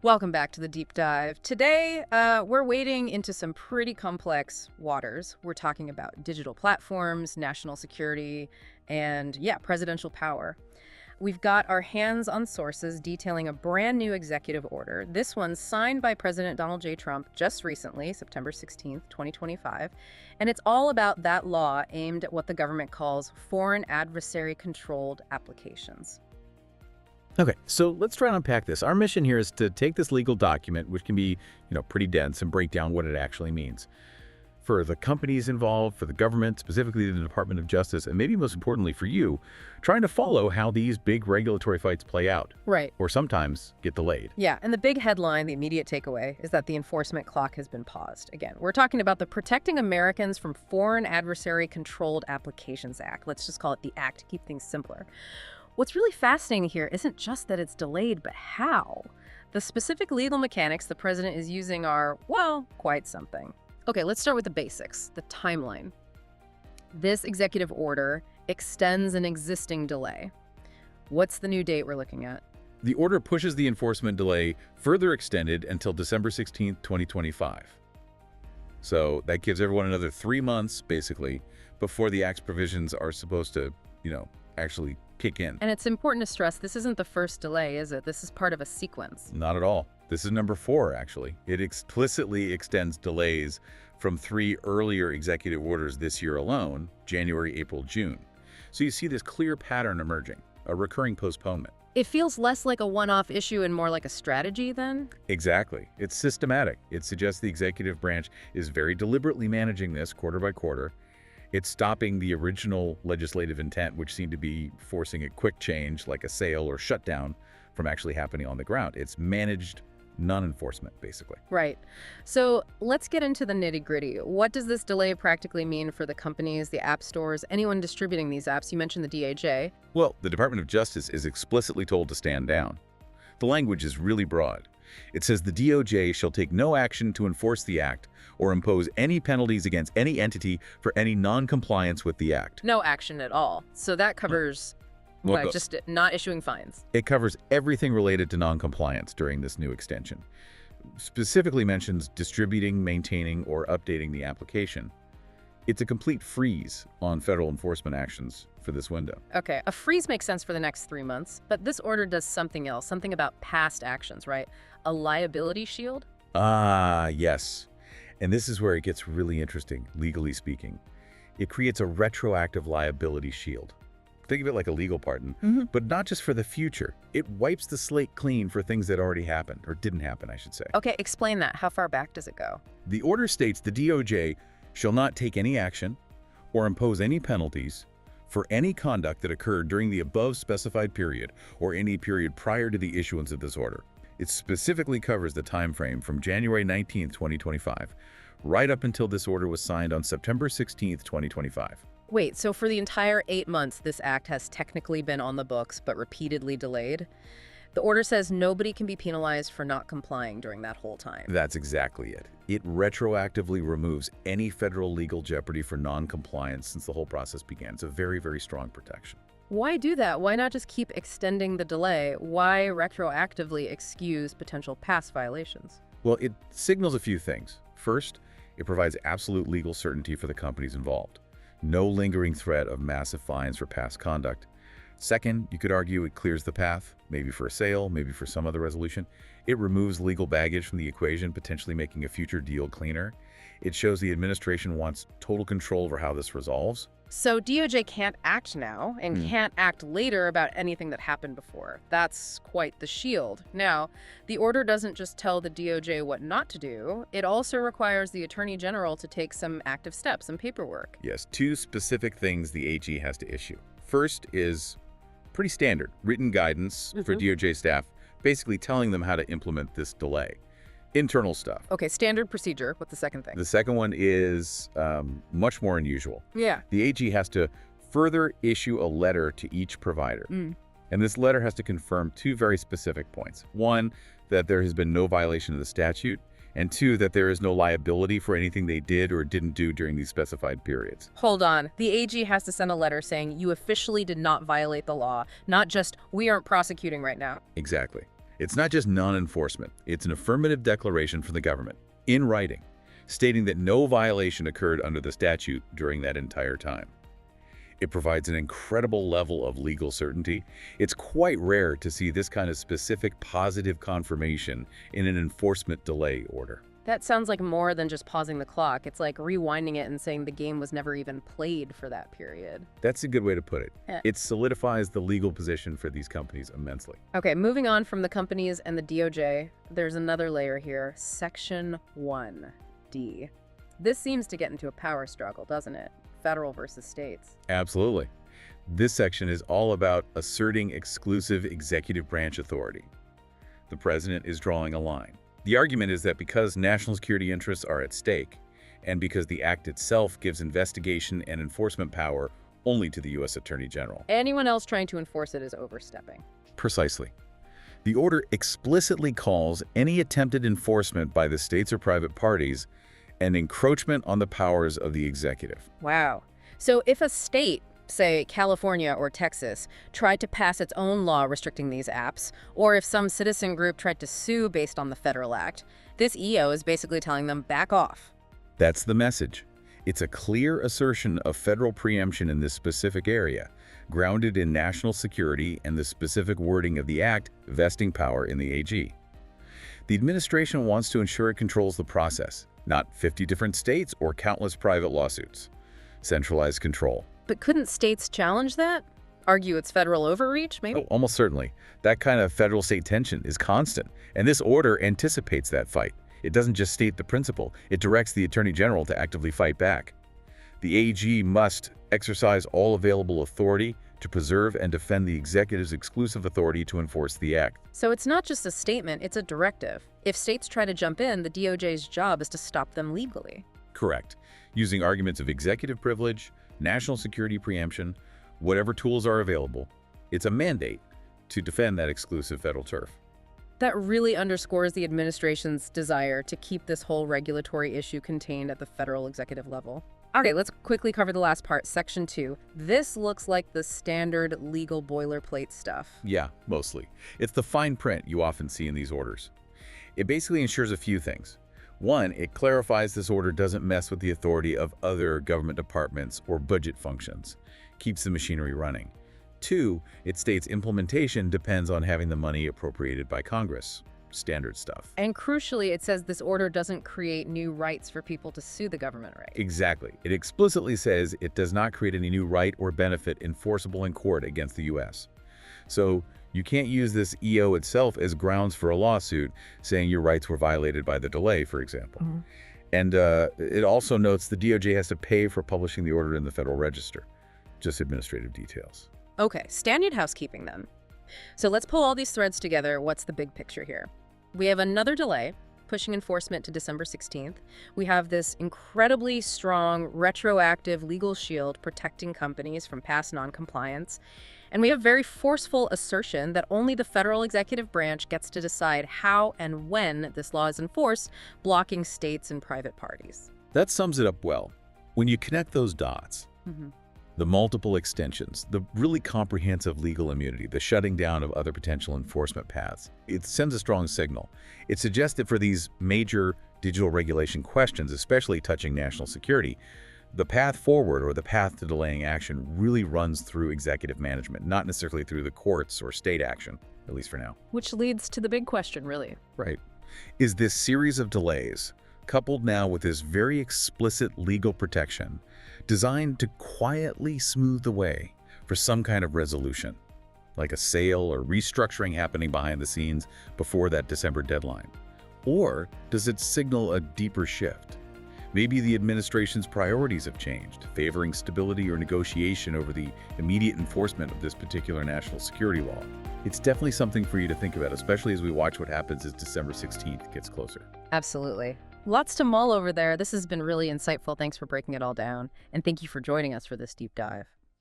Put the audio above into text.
Welcome back to the deep dive. Today, we're wading into some pretty complex waters. We're talking about digital platforms, national security, and yeah, presidential power. We've got our hands on sources detailing a brand new executive order. This one's signed by President Donald J. Trump just recently, September 16th, 2025. And it's all about that law aimed at what the government calls foreign adversary-controlled applications. Okay, so let's try and unpack this. Our mission here is to take this legal document, which can be, pretty dense, and break down what it actually means. For the companies involved, for the government, specifically the Department of Justice, and maybe most importantly for you, trying to follow how these big regulatory fights play out. Right. Or sometimes get delayed. Yeah, and the big headline, the immediate takeaway, is that the enforcement clock has been paused. Again, we're talking about the Protecting Americans from Foreign Adversary-Controlled Applications Act. Let's just call it the Act to keep things simpler. What's really fascinating here isn't just that it's delayed, but how. The specific legal mechanics the president is using are, well, quite something. Okay, let's start with the basics, the timeline. This executive order extends an existing delay. What's the new date we're looking at? The order pushes the enforcement delay further extended until December 16th, 2025. So that gives everyone another 3 months, basically, before the Act's provisions are supposed to, actually kick in. And it's important to stress this isn't the first delay, is it? This is part of a sequence. Not at all. This is number 4, actually. It explicitly extends delays from 3 earlier executive orders this year alone, January, April, June. So you see this clear pattern emerging, a recurring postponement. It feels less like a one-off issue and more like a strategy then? Exactly. It's systematic. It suggests the executive branch is very deliberately managing this quarter by quarter. It's stopping the original legislative intent, which seemed to be forcing a quick change, like a sale or shutdown, from actually happening on the ground. It's managed non-enforcement, basically. Right. So let's get into the nitty-gritty. What does this delay practically mean for the companies, the app stores, anyone distributing these apps? You mentioned the DOJ. Well, the Department of Justice is explicitly told to stand down. The language is really broad. It says the DOJ shall take no action to enforce the Act or impose any penalties against any entity for any non-compliance with the Act. No action at all. So that covers just not issuing fines. It covers everything related to non-compliance during this new extension. Specifically mentions distributing, maintaining, or updating the application. It's a complete freeze on federal enforcement actions for this window. Okay, a freeze makes sense for the next 3 months, but this order does something else, something about past actions, right? A liability shield? Ah, yes. And this is where it gets really interesting, legally speaking. It creates a retroactive liability shield. Think of it like a legal pardon, but not just for the future. It wipes the slate clean for things that already happened, or didn't happen, I should say. Okay, explain that. How far back does it go? The order states the DOJ shall not take any action or impose any penalties for any conduct that occurred during the above specified period or any period prior to the issuance of this order. It specifically covers the time frame from January 19th, 2025, right up until this order was signed on September 16th, 2025. Wait, so for the entire 8 months, this act has technically been on the books, but repeatedly delayed? The order says nobody can be penalized for not complying during that whole time. That's exactly it. It retroactively removes any federal legal jeopardy for non-compliance since the whole process began. It's a very, very strong protection. Why do that? Why not just keep extending the delay? Why retroactively excuse potential past violations? Well, it signals a few things. First, it provides absolute legal certainty for the companies involved. No lingering threat of massive fines for past conduct. Second, you could argue it clears the path, maybe for a sale, maybe for some other resolution. It removes legal baggage from the equation, potentially making a future deal cleaner. It shows the administration wants total control over how this resolves. So DOJ can't act now and can't act later about anything that happened before. That's quite the shield. Now, the order doesn't just tell the DOJ what not to do. It also requires the Attorney General to take some active steps, some paperwork. Yes, 2 specific things the AG has to issue. First is pretty standard, written guidance for DOJ staff, basically telling them how to implement this delay. Internal stuff. Okay, standard procedure. What's the second thing? The second one is much more unusual. Yeah. The AG has to further issue a letter to each provider. And this letter has to confirm 2 very specific points. 1, that there has been no violation of the statute, and 2, that there is no liability for anything they did or didn't do during these specified periods. Hold on. The AG has to send a letter saying you officially did not violate the law, not just we aren't prosecuting right now. Exactly. It's not just non-enforcement. It's an affirmative declaration from the government, in writing, stating that no violation occurred under the statute during that entire time. It provides an incredible level of legal certainty. It's quite rare to see this kind of specific positive confirmation in an enforcement delay order. That sounds like more than just pausing the clock. It's like rewinding it and saying the game was never even played for that period. That's a good way to put it. Yeah. It solidifies the legal position for these companies immensely. Okay, moving on from the companies and the DOJ, there's another layer here, Section 1D. This seems to get into a power struggle, doesn't it? Federal versus states. Absolutely. This section is all about asserting exclusive executive branch authority. The president is drawing a line. The argument is that because national security interests are at stake, and because the act itself gives investigation and enforcement power only to the U.S. Attorney General. Anyone else trying to enforce it is overstepping. Precisely. The order explicitly calls any attempted enforcement by the states or private parties an encroachment on the powers of the executive. Wow. So if a state, say California or Texas, tried to pass its own law restricting these apps, or if some citizen group tried to sue based on the federal act, this EO is basically telling them back off. That's the message. It's a clear assertion of federal preemption in this specific area, grounded in national security and the specific wording of the act vesting power in the AG. The administration wants to ensure it controls the process, not 50 different states or countless private lawsuits. Centralized control. But couldn't states challenge that? Argue it's federal overreach, maybe? Oh, almost certainly. That kind of federal-state tension is constant, and this order anticipates that fight. It doesn't just state the principle, it directs the Attorney General to actively fight back. The AG must exercise all available authority to preserve and defend the executive's exclusive authority to enforce the act. So it's not just a statement, it's a directive. If states try to jump in, the DOJ's job is to stop them legally. Correct. Using arguments of executive privilege, national security preemption, whatever tools are available, it's a mandate to defend that exclusive federal turf. That really underscores the administration's desire to keep this whole regulatory issue contained at the federal executive level. Okay, let's quickly cover the last part, Section 2. This looks like the standard legal boilerplate stuff. Yeah, mostly. It's the fine print you often see in these orders. It basically ensures a few things. One, it clarifies this order doesn't mess with the authority of other government departments or budget functions, keeps the machinery running. Two, it states implementation depends on having the money appropriated by Congress. Standard stuff. And crucially, it says this order doesn't create new rights for people to sue the government, right? Exactly. It explicitly says it does not create any new right or benefit enforceable in court against the U.S. So you can't use this EO itself as grounds for a lawsuit saying your rights were violated by the delay, for example. And it also notes the DOJ has to pay for publishing the order in the Federal Register. Just administrative details. Okay, standard housekeeping then. So let's pull all these threads together. What's the big picture here? We have another delay, pushing enforcement to December 16th. We have this incredibly strong retroactive legal shield protecting companies from past non-compliance. And we have very forceful assertion that only the federal executive branch gets to decide how and when this law is enforced, blocking states and private parties. That sums it up well. When you connect those dots, the multiple extensions, the really comprehensive legal immunity, the shutting down of other potential enforcement paths, it sends a strong signal. It suggests that for these major digital regulation questions, especially touching national security, the path forward or the path to delaying action really runs through executive management, not necessarily through the courts or state action, at least for now. Which leads to the big question, really. Right. Is this series of delays, coupled now with this very explicit legal protection, designed to quietly smooth the way for some kind of resolution, like a sale or restructuring happening behind the scenes before that December deadline? Or does it signal a deeper shift? Maybe the administration's priorities have changed, favoring stability or negotiation over the immediate enforcement of this particular national security law. It's definitely something for you to think about, especially as we watch what happens as December 16th gets closer. Absolutely. Lots to mull over there. This has been really insightful. Thanks for breaking it all down. And thank you for joining us for this deep dive.